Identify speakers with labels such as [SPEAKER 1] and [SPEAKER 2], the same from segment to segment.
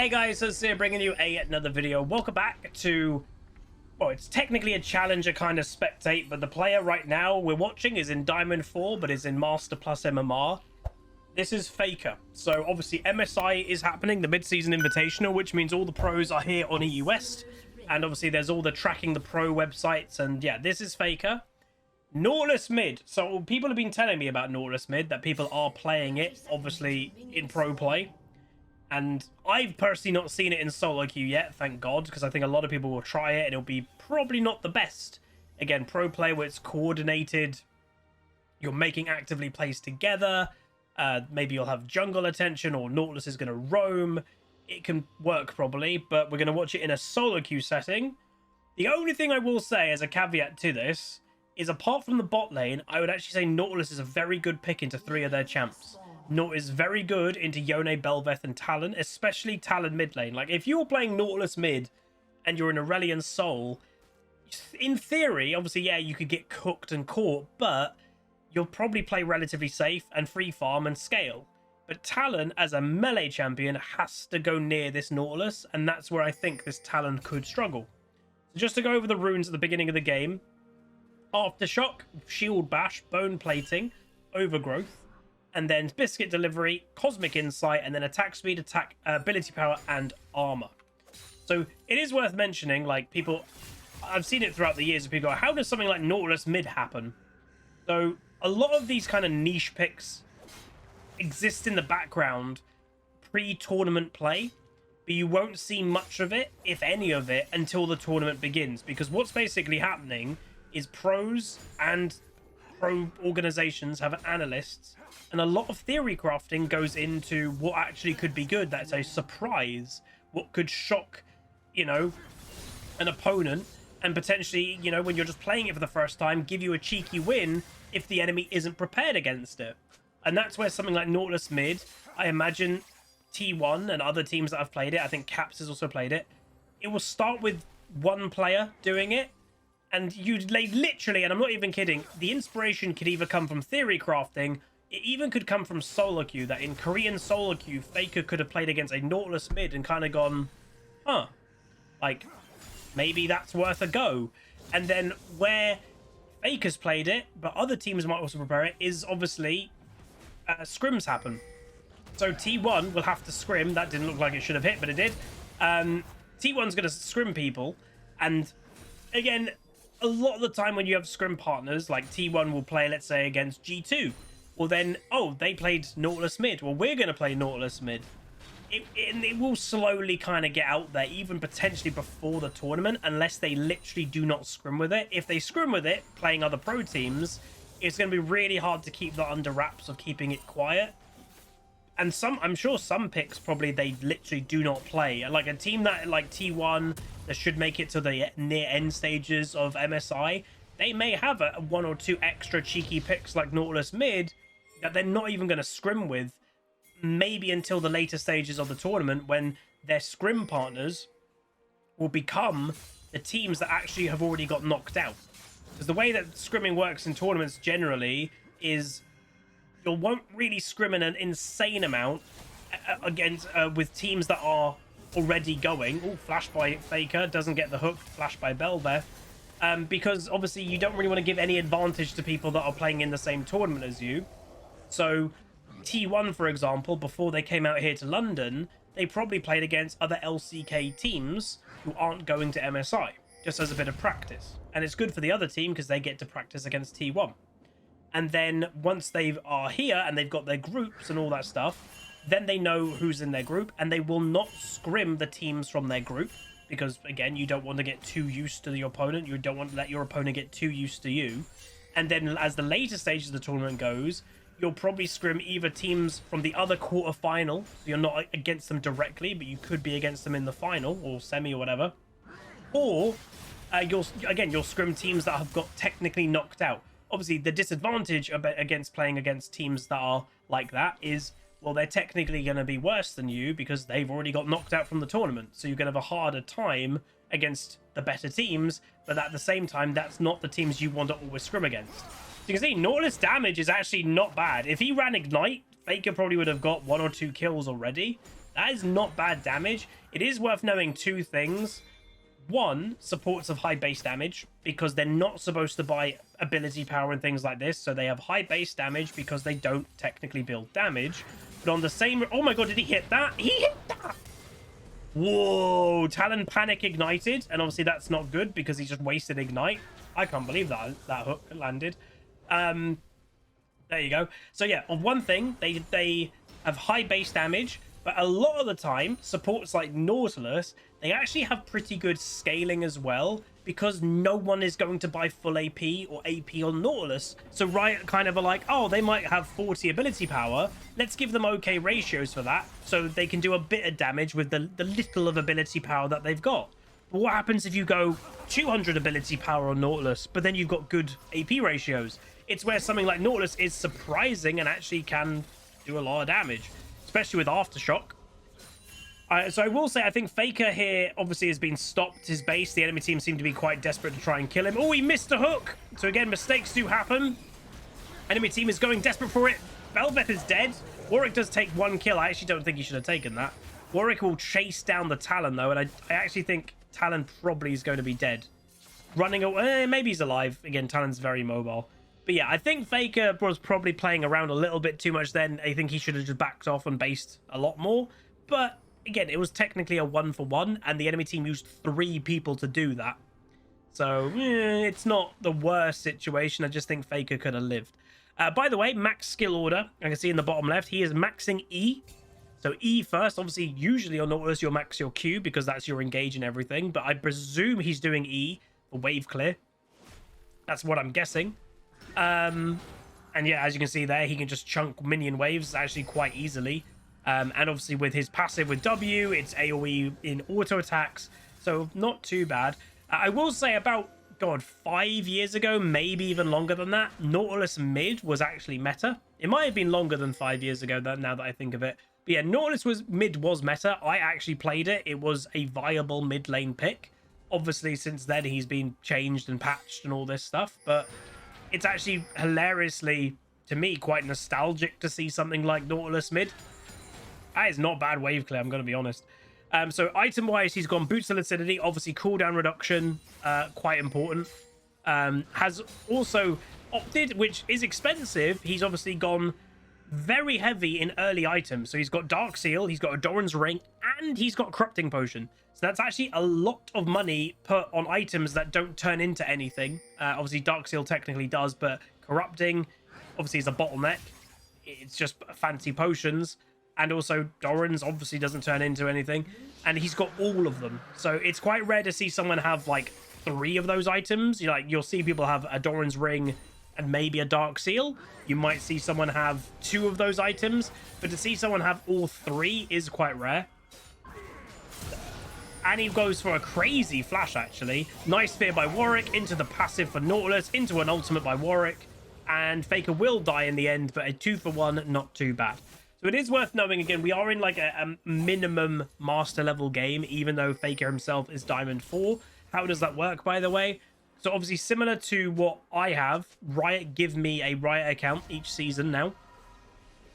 [SPEAKER 1] Hey guys, so here bringing you another video. Welcome back to, well, it's technically a challenger kind of spectate, but the player right now we're watching is in Diamond 4, but is in Master Plus MMR. This is FAKER. So obviously MSI is happening, the mid-season invitational, which means all the pros are here on EU West. And obviously there's all the tracking the pro websites, and yeah, this is FAKER. Nautilus mid. So people have been telling me about Nautilus mid, that people are playing it, obviously, in pro play. And I've personally not seen it in solo queue yet, thank God, because I think a lot of people will try it and it'll be probably not the best. Again, pro play where it's coordinated, you're making actively plays together, maybe you'll have jungle attention or Nautilus is going to roam. It can work probably, but we're going to watch it in a solo queue setting. The only thing I will say as a caveat to this is, apart from the bot lane, I would actually say Nautilus is a very good pick into 3 of their champs. Nautilus is very good into Yone, Bel'Veth, and Talon, especially Talon mid lane. Like, if you're playing Nautilus mid and you're in Aurelion Soul, in theory, obviously, yeah, you could get cooked and caught, but you'll probably play relatively safe and free farm and scale. But Talon, as a melee champion, has to go near this Nautilus, and that's where I think this Talon could struggle. So just to go over the runes at the beginning of the game: Aftershock, Shield Bash, Bone Plating, Overgrowth, and then Biscuit Delivery, Cosmic Insight, and then Attack Speed, Attack Ability Power, and Armor. So it is worth mentioning, like, people, I've seen it throughout the years, of people go, how does something like Nautilus mid happen? So a lot of these kind of niche picks exist in the background pre-tournament play, but you won't see much of it, if any of it, until the tournament begins. Because what's basically happening is pros and pro organizations have analysts, and a lot of theory crafting goes into what actually could be good. That's a surprise, what could shock, you know, an opponent, and potentially, you know, when you're just playing it for the first time, give you a cheeky win if the enemy isn't prepared against it. And that's where something like Nautilus mid, I imagine T1 and other teams that have played it, I think Caps has also played it, it will start with one player doing it. And you'd literally, and I'm not even kidding, the inspiration could either come from theory crafting, it even could come from solo queue, that in Korean solo queue, FAKER could have played against a Nautilus mid and kind of gone, huh, like, maybe that's worth a go. And then where FAKER's played it, but other teams might also prepare it, is obviously scrims happen. So T1 will have to scrim. That didn't look like it should have hit, but it did. T1's going to scrim people, and again, a lot of the time when you have scrim partners, like T1 will play, let's say, against G2. Well then, oh, they played Nautilus mid. Well, we're going to play Nautilus mid. It will slowly kind of get out there, even potentially before the tournament, unless they literally do not scrim with it. If they scrim with it, playing other pro teams, it's going to be really hard to keep that under wraps of keeping it quiet. And I'm sure some picks probably they literally do not play. Like a team that, like T1, that should make it to the near end stages of MSI, they may have a 1 or 2 extra cheeky picks like Nautilus mid that they're not even going to scrim with, maybe until the later stages of the tournament, when their scrim partners will become the teams that actually have already got knocked out. Because the way that scrimming works in tournaments generally is you won't really scrim in an insane amount against with teams that are already going. Oh, flash by FAKER, doesn't get the hook. Flash by Bel'Veth. Because obviously you don't really want to give any advantage to people that are playing in the same tournament as you. So T1, for example, before they came out here to London, they probably played against other LCK teams who aren't going to MSI, just as a bit of practice. And it's good for the other team because they get to practice against T1. And then once they are here and they've got their groups and all that stuff, then they know who's in their group, and they will not scrim the teams from their group, because again, you don't want to get too used to the opponent. You don't want to let your opponent get too used to you. And then as the later stages of the tournament goes, you'll probably scrim either teams from the other quarterfinal, so you're not against them directly, but you could be against them in the final or semi or whatever. Or you'll scrim teams that have got technically knocked out. Obviously, the disadvantage against playing against teams that are like that is, well, they're technically going to be worse than you because they've already got knocked out from the tournament. So you're going to have a harder time against the better teams, but at the same time, that's not the teams you want to always scrim against. So you can see Nautilus damage is actually not bad. If he ran Ignite, FAKER probably would have got 1 or 2 kills already. That is not bad damage. It is worth knowing two things. One, supports of high base damage, because they're not supposed to buy ability power and things like this, so they have high base damage because they don't technically build damage. But on the same... Oh my god, did he hit that? He hit that! Whoa, Talon panic ignited, and obviously that's not good because he just wasted ignite. I can't believe that hook landed. There you go. So yeah, on one thing, they have high base damage, but a lot of the time, supports like Nautilus, they actually have pretty good scaling as well, because no one is going to buy full AP or AP on Nautilus. So Riot kind of are like, oh, they might have 40 ability power. Let's give them okay ratios for that, so they can do a bit of damage with the little of ability power that they've got. But what happens if you go 200 ability power on Nautilus, but then you've got good AP ratios? It's where something like Nautilus is surprising and actually can do a lot of damage, especially with Aftershock. So I will say, I think Faker here obviously has been stopped his base. The enemy team seem to be quite desperate to try and kill him. Oh, he missed a hook. So again, mistakes do happen. Enemy team is going desperate for it. Belveth is dead. Warwick does take one kill. I actually don't think he should have taken that. Warwick will chase down the Talon though, and I actually think Talon probably is going to be dead. Running away, maybe he's alive. Again, Talon's very mobile. But yeah, I think Faker was probably playing around a little bit too much then. I think he should have just backed off and based a lot more. But again, it was technically a 1-for-1, and the enemy team used 3 people to do that. So, it's not the worst situation. I just think Faker could have lived. By the way, max skill order. I can see in the bottom left, he is maxing E. So E first. Obviously, usually on Nautilus, you'll max your Q because that's your engage and everything. But I presume he's doing E for wave clear. That's what I'm guessing. And yeah, as you can see there, he can just chunk minion waves actually quite easily. And obviously with his passive with W, it's AoE in auto attacks, so not too bad. I will say about, God, 5 years ago, maybe even longer than that, Nautilus mid was actually meta. It might have been longer than 5 years ago, now that I think of it. But yeah, Nautilus mid was meta. I actually played it. It was a viable mid lane pick. Obviously, since then, he's been changed and patched and all this stuff. But it's actually hilariously, to me, quite nostalgic to see something like Nautilus mid. That is not bad wave clear, I'm going to be honest. So item-wise, he's gone Boots of Lucidity. Obviously, cooldown reduction, quite important. Has also opted, which is expensive. He's obviously gone very heavy in early items. So he's got Dark Seal, he's got a Doran's Ring, and he's got Corrupting Potion. So that's actually a lot of money put on items that don't turn into anything. Obviously, Dark Seal technically does, but Corrupting, obviously, is a bottleneck. It's just fancy potions. And also, Doran's obviously doesn't turn into anything. And he's got all of them. So it's quite rare to see someone have, like, 3 of those items. You'll see people have a Doran's Ring and maybe a Dark Seal. You might see someone have 2 of those items. But to see someone have all 3 is quite rare. And he goes for a crazy flash, actually. Nice Fear by Warwick, into the passive for Nautilus, into an ultimate by Warwick. And Faker will die in the end, but a 2-for-1, not too bad. So it is worth knowing, again, we are in like a minimum master level game, even though Faker himself is Diamond 4. How does that work, by the way? So obviously similar to what I have, Riot give me a Riot account each season now.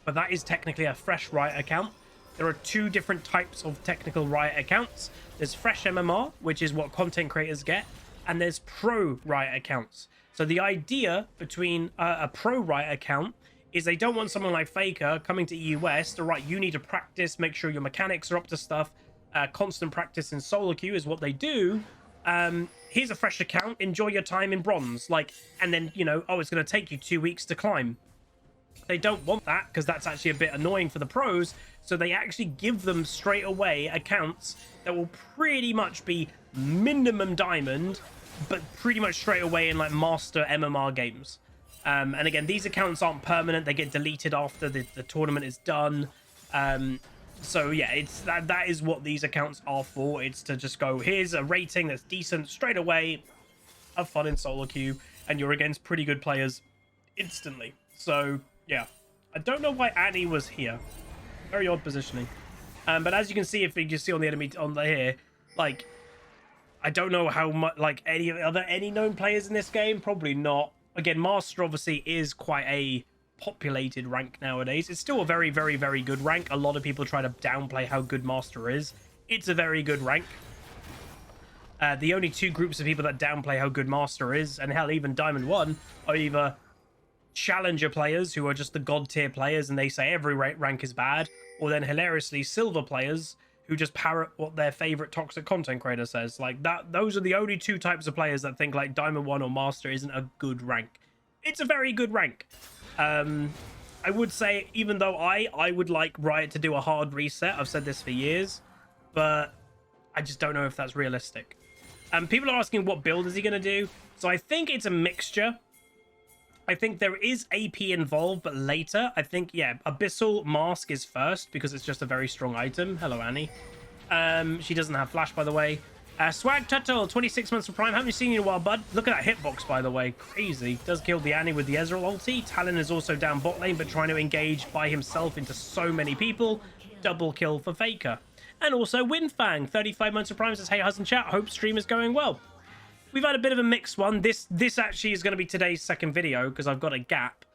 [SPEAKER 1] But that is technically a fresh Riot account. There are 2 different types of technical Riot accounts. There's fresh MMR, which is what content creators get. And there's pro Riot accounts. So the idea between a pro Riot account is they don't want someone like Faker coming to EU West. All right, you need to practice, make sure your mechanics are up to stuff. Constant practice in solo queue is what they do. Here's a fresh account. Enjoy your time in bronze. And then, oh, it's going to take you 2 weeks to climb. They don't want that because that's actually a bit annoying for the pros. So they actually give them straight away accounts that will pretty much be minimum diamond, but pretty much straight away in like master MMR games. And again, these accounts aren't permanent. They get deleted after the tournament is done. So yeah, it's that is what these accounts are for. It's to just go, here's a rating that's decent straight away. Have fun in solo queue, and you're against pretty good players instantly. So yeah, I don't know why Annie was here. Very odd positioning. But as you can see, if you just see on the enemy on the here, like, I don't know how much, like, are there any known players in this game? Probably not. Again, Master obviously is quite a populated rank nowadays. It's still a very, very, very good rank. A lot of people try to downplay how good Master is. It's a very good rank. The only two groups of people that downplay how good Master is, and hell, even Diamond 1, are either Challenger players who are just the god tier players and they say every rank is bad, or then hilariously Silver players who just parrot what their favorite toxic content creator says. Like that, those are the only two types of players that think like Diamond 1 or Master isn't a good rank. It's a very good rank. I would say, even though I would like Riot to do a hard reset, I've said this for years, but I just don't know if that's realistic. People are asking what build is he going to do. So I think it's a mixture. I think there is AP involved, but later. I think, yeah, Abyssal Mask is first because it's just a very strong item. Hello, Annie. She doesn't have Flash, by the way. Swag Tuttle, 26 months of Prime. Haven't seen you in a while, bud. Look at that hitbox, by the way. Crazy. Does kill the Annie with the Ezreal ulti. Talon is also down bot lane, but trying to engage by himself into so many people. Double kill for Faker. And also Windfang, 35 months of Prime, says, hey, Huzz and chat. Hope stream is going well. We've had a bit of a mixed one. This actually is going to be today's second video because I've got a gap.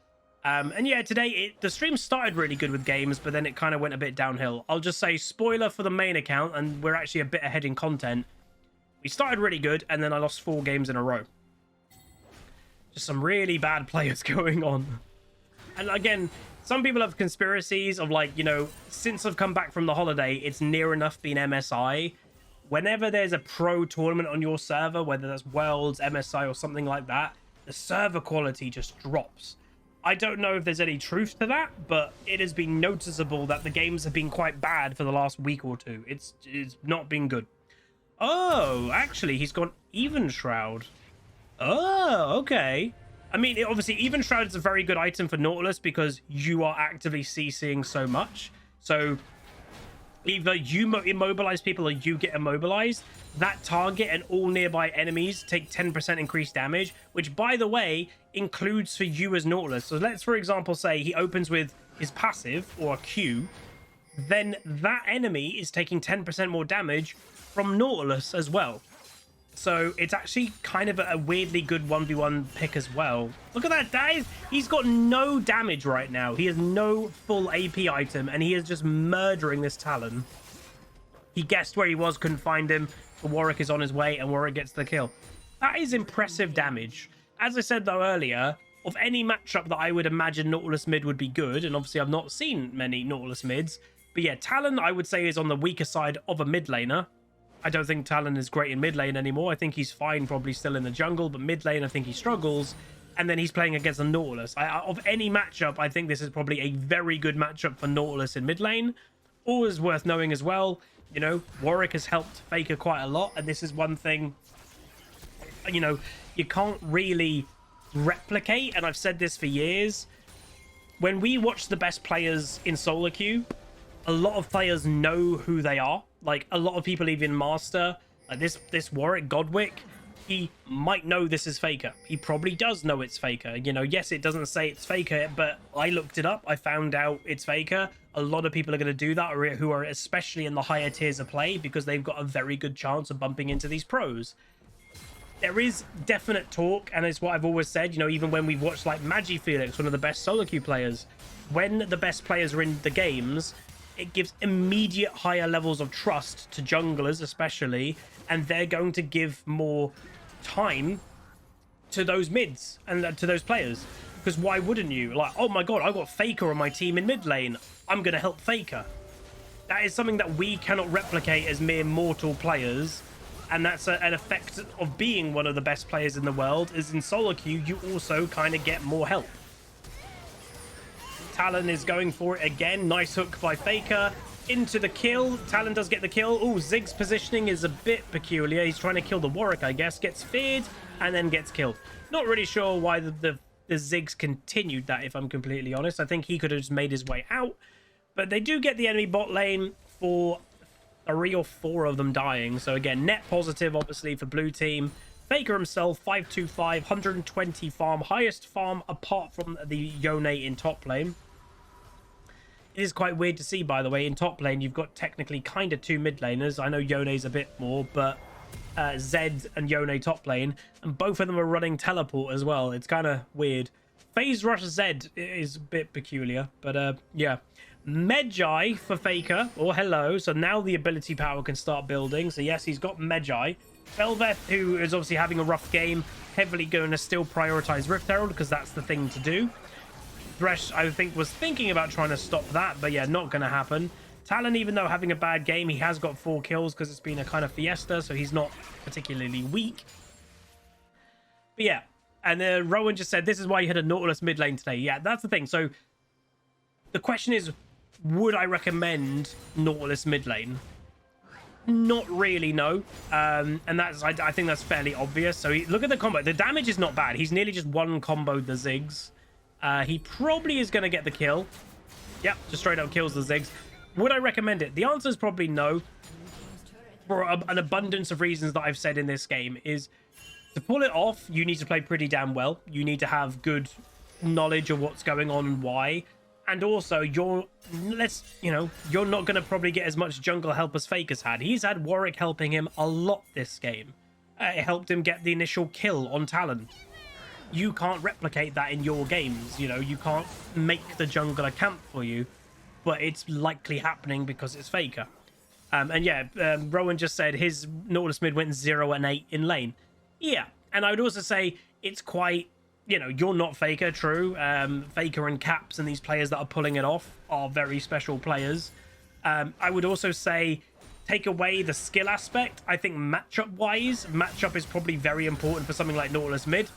[SPEAKER 1] And yeah, today the stream started really good with games, but then it kind of went a bit downhill. I'll just say spoiler for the main account, and we're actually a bit ahead in content. We started really good, and then I lost 4 games in a row. Just some really bad players going on. And again, some people have conspiracies of like, you know, since I've come back from the holiday, it's near enough been MSI. Whenever there's a pro tournament on your server, whether that's Worlds, MSI, or something like that, the server quality just drops. I don't know if there's any truth to that, but it has been noticeable that the games have been quite bad for the last week or two. It's not been good. Oh, actually, he's gone Even Shroud. Oh, okay. I mean, obviously, Even Shroud is a very good item for Nautilus because you are actively CCing so much. So either you immobilize people or you get immobilized. That target and all nearby enemies take 10% increased damage, which, by the way, includes for you as Nautilus. So let's, for example, say he opens with his passive or a Q. Then that enemy is taking 10% more damage from Nautilus as well. So it's actually kind of a weirdly good 1v1 pick as well. Look at that, guys. He's got no damage right now. He has no full AP item, and he is just murdering this Talon. He guessed where he was, couldn't find him. Warwick is on his way, and Warwick gets the kill. That is impressive damage. As I said, though, earlier, of any matchup that I would imagine Nautilus mid would be good, and obviously I've not seen many Nautilus mids, but yeah, Talon, I would say, is on the weaker side of a mid laner. I don't think Talon is great in mid lane anymore. I think he's fine, probably still in the jungle, but mid lane, I think he struggles. And then he's playing against a Nautilus. Of any matchup, I think this is probably a very good matchup for Nautilus in mid lane. Always worth knowing as well, you know, Warwick has helped Faker quite a lot, and this is one thing, you know, you can't really replicate, and I've said this for years. When we watch the best players in solo queue, a lot of players know who they are. Like, a lot of people, even Master, like this Warwick Godwick, he might know this is Faker. He probably does know it's Faker. You know, yes, it doesn't say it's Faker, but I looked it up. I found out it's Faker. A lot of people are going to do that, who are especially in the higher tiers of play, because they've got a very good chance of bumping into these pros. There is definite talk, and it's what I've always said, you know, even when we've watched like MagiFelix, one of the best solo queue players, when the best players are in the games, it gives immediate higher levels of trust to junglers especially, and they're going to give more time to those mids and to those players, because why wouldn't you? Like, oh my god, I've got Faker on my team in mid lane, I'm gonna help Faker. That is something that we cannot replicate as mere mortal players, and that's an effect of being one of the best players in the world, is in solo queue you also kind of get more help. Talon is going for it again. Nice hook by Faker. Into the kill. Talon does get the kill. Oh, Zig's positioning is a bit peculiar. He's trying to kill the Warwick, I guess. Gets feared and then gets killed. Not really sure why the Ziggs continued that, if I'm completely honest. I think he could have just made his way out. But they do get the enemy bot lane for 3 or 4 of them dying. So again, net positive, obviously, for blue team. Faker himself, 525, 120 farm. Highest farm apart from the Yone in top lane. It is quite weird to see, by the way, in top lane, you've got technically kind of 2 mid laners. I know Yone's a bit more, but Zed and Yone top lane, and both of them are running teleport as well. It's kind of weird. Phase Rush Z is a bit peculiar, but yeah. Medjai for Faker, or hello. So now the ability power can start building. So yes, he's got Medjai. Belveth, who is obviously having a rough game, heavily going to still prioritize Rift Herald because that's the thing to do. Thresh, I think, was thinking about trying to stop that, but yeah, not going to happen. Talon, even though having a bad game, he has got 4 kills because it's been a kind of fiesta, so he's not particularly weak. But yeah, and Rowan just said, this is why you hit a Nautilus mid lane today. Yeah, that's the thing. So the question is, would I recommend Nautilus mid lane? Not really, no. And that's I think that's fairly obvious. So look at the combo. The damage is not bad. He's nearly just one comboed the Ziggs. He probably is going to get the kill. Yep, just straight up kills the Ziggs. Would I recommend it? The answer is probably no. For an abundance of reasons that I've said in this game is to pull it off, you need to play pretty damn well. You need to have good knowledge of what's going on and why. And also, you're not going to probably get as much jungle help as Faker's had. He's had Warwick helping him a lot this game. It helped him get the initial kill on Talon. You can't replicate that in your games. You know, you can't make the jungler camp for you, but it's likely happening because it's Faker. And yeah, Rowan just said his Nautilus mid went 0 and 8 in lane. Yeah, and I would also say it's quite, you know, you're not Faker, true. Faker and Caps and these players that are pulling it off are very special players. I would also say take away the skill aspect. I think matchup-wise, matchup is probably very important for something like Nautilus mid.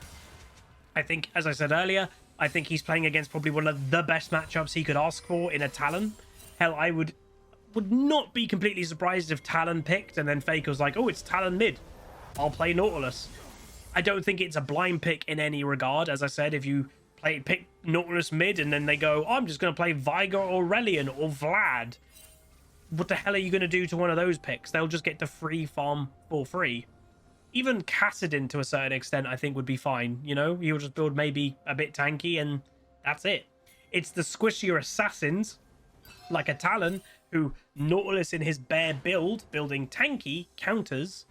[SPEAKER 1] I think, as I said earlier, I think he's playing against probably one of the best matchups he could ask for in a Talon. Hell, I would not be completely surprised if Talon picked and then Faker was like, oh, it's Talon mid. I'll play Nautilus. I don't think it's a blind pick in any regard. As I said, if you pick Nautilus mid and then they go, oh, I'm just going to play Viger or Relian or Vlad. What the hell are you going to do to one of those picks? They'll just get to free farm for free. Even Kassadin, to a certain extent, I think would be fine. You know, you'll just build maybe a bit tanky and that's it. It's the squishier assassins, like a Talon, who Nautilus in his bare build, building tanky counters,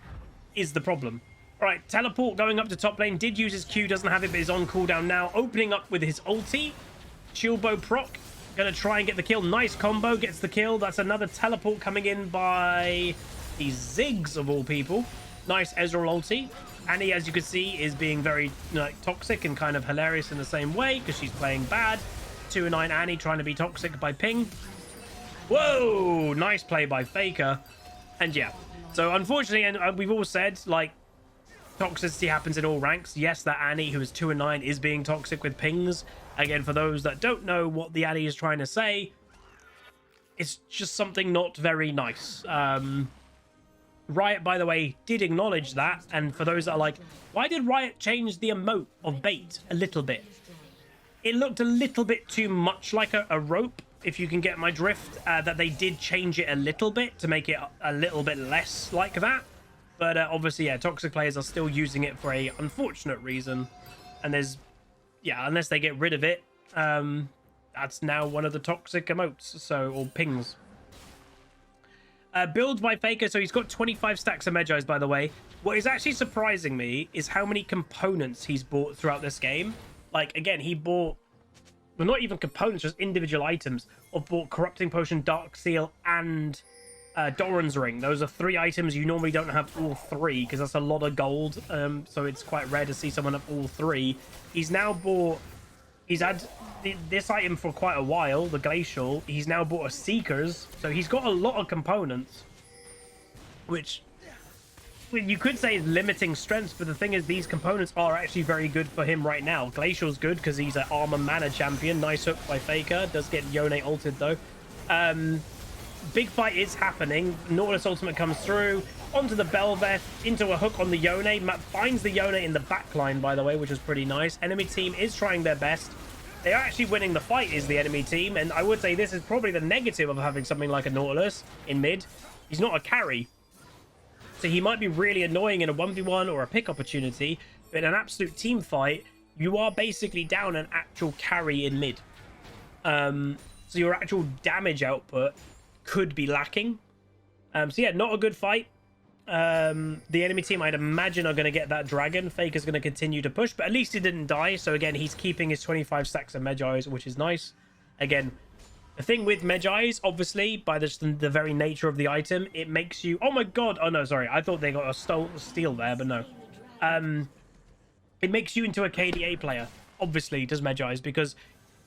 [SPEAKER 1] is the problem. All right, Teleport going up to top lane. Did use his Q, doesn't have it, but is on cooldown now. Opening up with his ulti. Shieldbow proc. Going to try and get the kill. Nice combo. Gets the kill. That's another teleport coming in by the Ziggs, of all people. Nice Ezreal ulti. Annie, as you can see, is being very toxic and kind of hilarious in the same way because she's playing bad. 2-9 Annie trying to be toxic by ping. Whoa! Nice play by Faker. And yeah. So unfortunately, and we've all said, like, toxicity happens in all ranks. Yes, that Annie, who is 2-9, is being toxic with pings. Again, for those that don't know what the Annie is trying to say, it's just something not very nice. Riot, by the way, did acknowledge that. And for those that are like, why did Riot change the emote of bait a little bit? It looked a little bit too much like a rope, if you can get my drift. That they did change it a little bit to make it a little bit less like that. But obviously, yeah, toxic players are still using it for a unfortunate reason. And there's, yeah, unless they get rid of it, that's now one of the toxic emotes, so, or pings. Build by Faker, so he's got 25 stacks of Medjais, by the way. What is actually surprising me is how many components he's bought throughout this game. Like, again, he bought, well, not even components, just individual items. Or bought Corrupting Potion, Dark Seal, and Doran's Ring. Those are 3 items. You normally don't have all 3 because that's a lot of gold. So it's quite rare to see someone have all 3. He's now bought, he's had this item for quite a while, the Glacial. He's now bought a Seekers. So he's got a lot of components, which you could say is limiting strengths, but the thing is, these components are actually very good for him right now. Glacial's good because he's an armor mana champion. Nice hook by Faker. Does get Yone ulted though. Big fight is happening. Nautilus ultimate comes through onto the Belveth, into a hook on the Yone. Matt finds the Yone in the backline, by the way, which is pretty nice. Enemy team is trying their best. They are actually winning the fight, is the enemy team, and I would say this is probably the negative of having something like a Nautilus in mid. He's not a carry, so he might be really annoying in a 1v1 or a pick opportunity, but in an absolute team fight, you are basically down an actual carry in mid. So your actual damage output could be lacking. So yeah, not a good fight. The enemy team, I'd imagine, are going to get that dragon. Faker's going to continue to push, but at least he didn't die. So again, he's keeping his 25 stacks of Medjais, which is nice. Again, the thing with Medjais, obviously, by the very nature of the item, it makes you... Oh my god! Oh no, sorry. I thought they got a steal there, but no. It makes you into a KDA player, obviously, does Medjais, because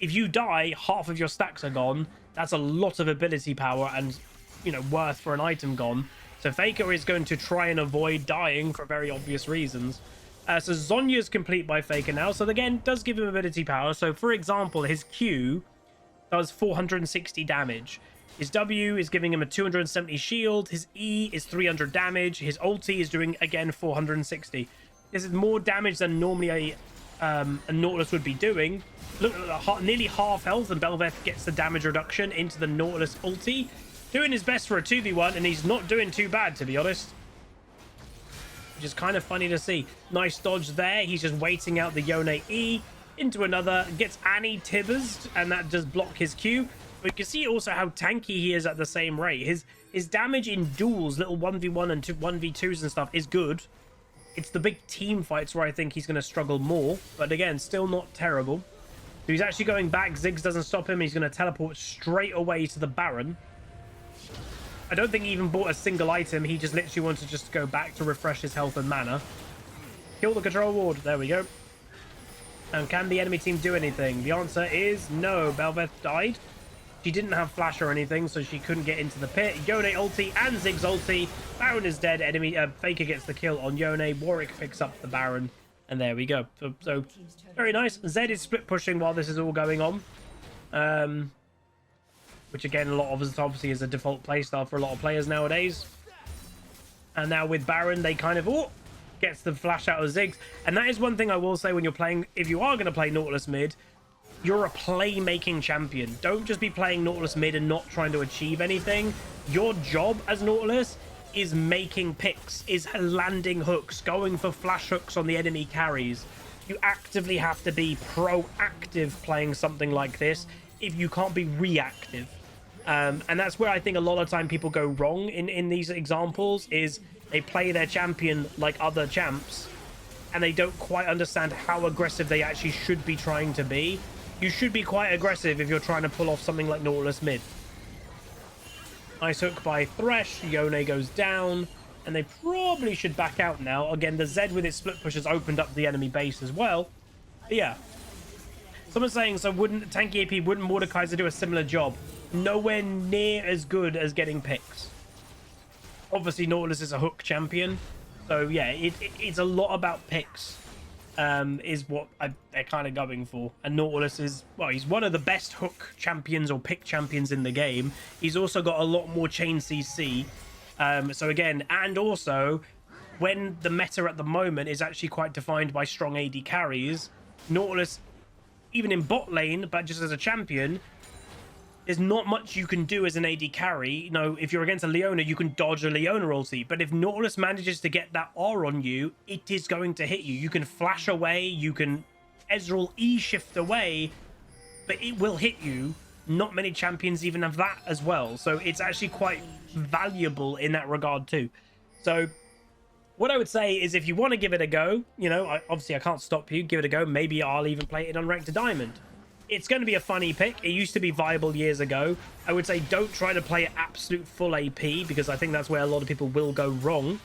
[SPEAKER 1] if you die, half of your stacks are gone. That's a lot of ability power and, you know, worth for an item gone. So Faker is going to try and avoid dying for very obvious reasons. So Zhonya's complete by Faker now. So again, does give him ability power. So for example, his Q does 460 damage. His W is giving him a 270 shield. His E is 300 damage. His ulti is doing, again, 460. This is more damage than normally a Nautilus would be doing. Look at nearly half health, and Belveth gets the damage reduction into the Nautilus ulti. Doing his best for a 2v1, and he's not doing too bad, to be honest. Which is kind of funny to see. Nice dodge there. He's just waiting out the Yone E into another. Gets Annie Tibbers, and that does block his Q. But you can see also how tanky he is at the same rate. His damage in duels, little 1v1 and 1v2s and stuff, is good. It's the big team fights where I think he's going to struggle more. But again, still not terrible. So he's actually going back. Ziggs doesn't stop him. He's going to teleport straight away to the Baron. I don't think he even bought a single item. He just literally wants to just go back to refresh his health and mana. Kill the control ward. There we go. And can the enemy team do anything? The answer is no. Belveth died. She didn't have flash or anything, so she couldn't get into the pit. Yone ulti and Ziggs ulti. Baron is dead. Enemy Faker gets the kill on Yone. Warwick picks up the Baron. And there we go. So very nice. Zed is split pushing while this is all going on. Which again, a lot of us obviously is a default playstyle for a lot of players nowadays. And now with Baron, they kind of gets the flash out of Ziggs. And that is one thing I will say when you're playing, if you are going to play Nautilus mid, you're a playmaking champion. Don't just be playing Nautilus mid and not trying to achieve anything. Your job as Nautilus is making picks, is landing hooks, going for flash hooks on the enemy carries. You actively have to be proactive playing something like this if you can't be reactive. And that's where I think a lot of time people go wrong in these examples, is they play their champion like other champs and they don't quite understand how aggressive they actually should be trying to be. You should be quite aggressive if you're trying to pull off something like Nautilus mid. Nice hook by Thresh. Yone goes down, and they probably should back out now. Again, the Zed with its split push has opened up the enemy base as well. But yeah. Someone's saying, so wouldn't tanky AP, wouldn't Mordekaiser do a similar job? Nowhere near as good as getting picks. Obviously, Nautilus is a hook champion. So yeah, it's a lot about picks. Is what they're kind of going for. And Nautilus is, well, he's one of the best hook champions or pick champions in the game. He's also got a lot more chain CC. So again, and also, when the meta at the moment is actually quite defined by strong AD carries, Nautilus, even in bot lane, but just as a champion, there's not much you can do as an AD carry. You know, if you're against a Leona, you can dodge a Leona ulti. But if Nautilus manages to get that R on you, it is going to hit you. You can flash away, you can Ezreal E-shift away, but it will hit you. Not many champions even have that as well. So it's actually quite valuable in that regard too. So what I would say is, if you want to give it a go, you know, obviously I can't stop you, give it a go. Maybe I'll even play it on Ranked to Diamond. It's going to be a funny pick. It used to be viable years ago. I would say don't try to play it absolute full AP, because I think that's where a lot of people will go wrong.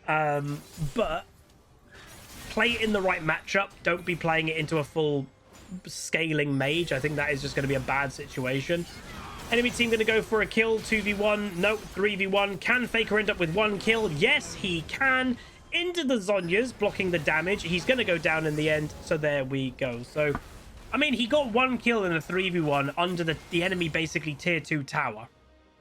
[SPEAKER 1] But play it in the right matchup. Don't be playing it into a full scaling mage. I think that is just going to be a bad situation. Enemy team going to go for a kill. 2v1. Nope. 3v1. Can Faker end up with one kill? Yes, he can. Into the Zhonya's, blocking the damage. He's going to go down in the end. So there we go. So, I mean, he got one kill in a 3v1 under the enemy basically tier 2 tower.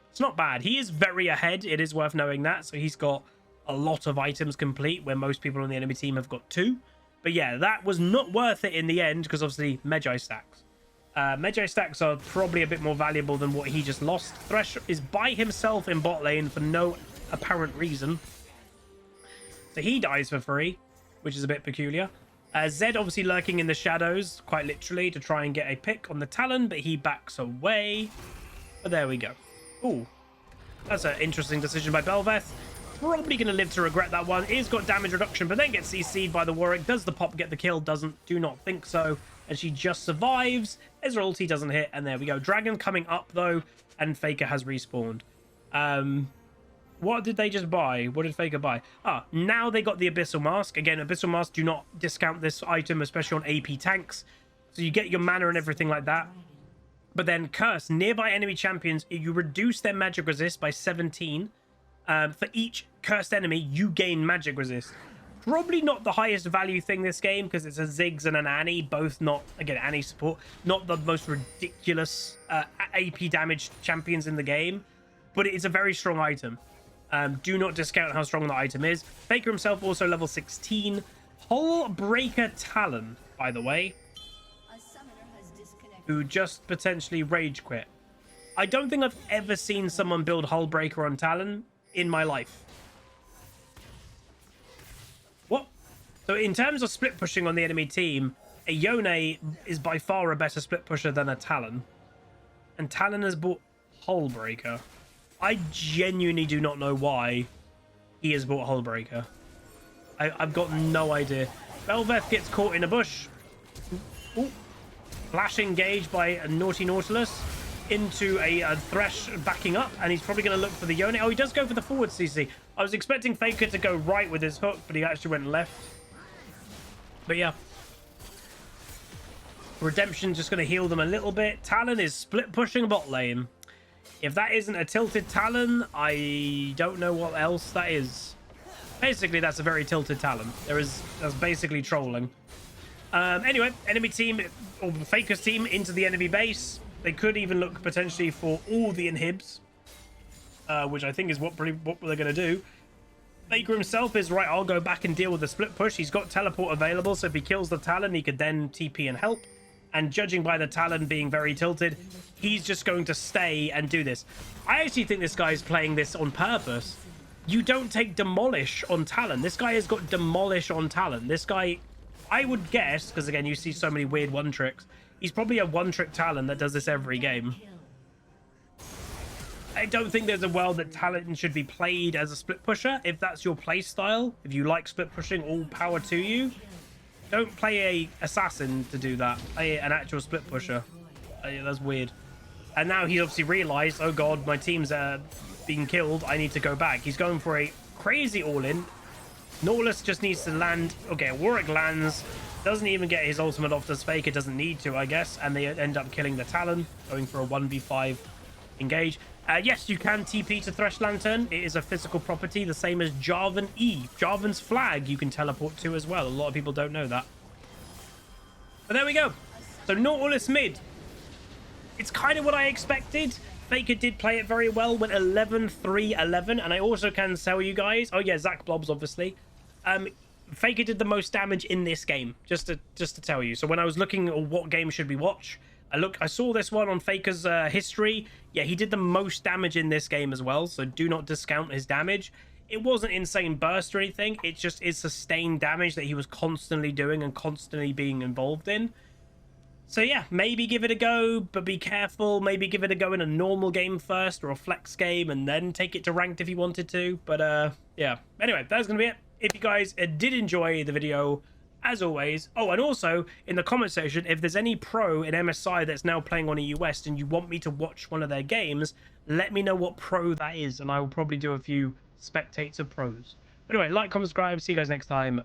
[SPEAKER 1] It's not bad. He is very ahead. It is worth knowing that. So he's got a lot of items complete, where most people on the enemy team have got 2. But yeah, that was not worth it in the end, because obviously Medjai stacks. Medjai stacks are probably a bit more valuable than what he just lost. Thresh is by himself in bot lane for no apparent reason. So he dies for free, which is a bit peculiar. Zed obviously lurking in the shadows, quite literally, to try and get a pick on the Talon, but he backs away. But there we go. Ooh, that's an interesting decision by Belveth. Probably going to live to regret that one. Is got damage reduction, but then gets CC'd by the Warwick. Does the pop get the kill? Doesn't. Do not think so. And she just survives. Ezra ulti doesn't hit. And there we go. Dragon coming up, though. And Faker has respawned. What did they just buy? What did Faker buy? Ah, now they got the Abyssal Mask. Again, Abyssal Mask, do not discount this item, especially on AP tanks. So you get your mana and everything like that. But then Curse. Nearby enemy champions, you reduce their magic resist by 17. For each cursed enemy, you gain magic resist. Probably not the highest value thing this game, because it's a Ziggs and an Annie, both not, again, Annie support, not the most ridiculous AP damage champions in the game, but it is a very strong item. Do not discount how strong the item is. Faker himself also level 16. Hullbreaker Talon, by the way, who just potentially rage quit. I don't think I've ever seen someone build Hullbreaker on Talon in my life. What? So in terms of split pushing on the enemy team, a Yone is by far a better split pusher than a Talon. And Talon has bought Hullbreaker. I genuinely do not know why he has bought Hullbreaker. I've got no idea. Belveth gets caught in a bush. Ooh. Flash engaged by a naughty Nautilus into a Thresh backing up, and he's probably going to look for the Yone. Oh, he does go for the forward CC. I was expecting Faker to go right with his hook, but he actually went left. But yeah. Redemption just going to heal them a little bit. Talon is split pushing bot lane. If that isn't a tilted Talon, I don't know what else that is. Basically, that's a very tilted Talon. That's basically trolling. Anyway, enemy team, or Faker's team, into the enemy base. They could even look potentially for all the inhibs, which I think is what they're going to do. Faker himself is right. I'll go back and deal with the split push. He's got teleport available, so if he kills the Talon, he could then TP and help. And judging by the Talon being very tilted, he's just going to stay and do this. I actually think this guy's playing this on purpose. You don't take Demolish on Talon. This guy has got Demolish on Talon. This guy, I would guess, because again, you see so many weird one-tricks, he's probably a one-trick Talon that does this every game. I don't think there's a world that Talon should be played as a split pusher. If that's your play style, if you like split pushing, all power to you. Don't play a assassin to do that. Play an actual split pusher. That's weird. And now he's obviously realized, oh god, my team's being killed. I need to go back. He's going for a crazy all-in. Nautilus just needs to land. Okay, Warwick lands. Doesn't even get his ultimate off. Does Faker? Doesn't need to, I guess. And they end up killing the Talon. Going for a 1v5 engage. Yes, you can TP to Thresh Lantern. It is a physical property, the same as Jarvan E. Jarvan's flag you can teleport to as well. A lot of people don't know that. But there we go. So Nautilus mid. It's kind of what I expected. Faker did play it very well. Went 11-3-11. And I also can tell you guys... Oh, yeah, Zach Blobs, obviously. Faker did the most damage in this game. Just to tell you. So when I was looking at what game should we watch... I saw this one on Faker's history. Yeah, he did the most damage in this game as well, so do not discount his damage. It wasn't insane burst or anything. It just is sustained damage that he was constantly doing and constantly being involved in. So yeah, maybe give it a go, but be careful. Maybe give it a go in a normal game first or a flex game and then take it to ranked if you wanted to. But yeah, anyway, that's going to be it. If you guys did enjoy the video, as always. Oh, and also in the comment section, if there's any pro in MSI that's now playing on EU West and you want me to watch one of their games, let me know what pro that is, and I will probably do a few spectator pros. But anyway, like, comment, subscribe. See you guys next time.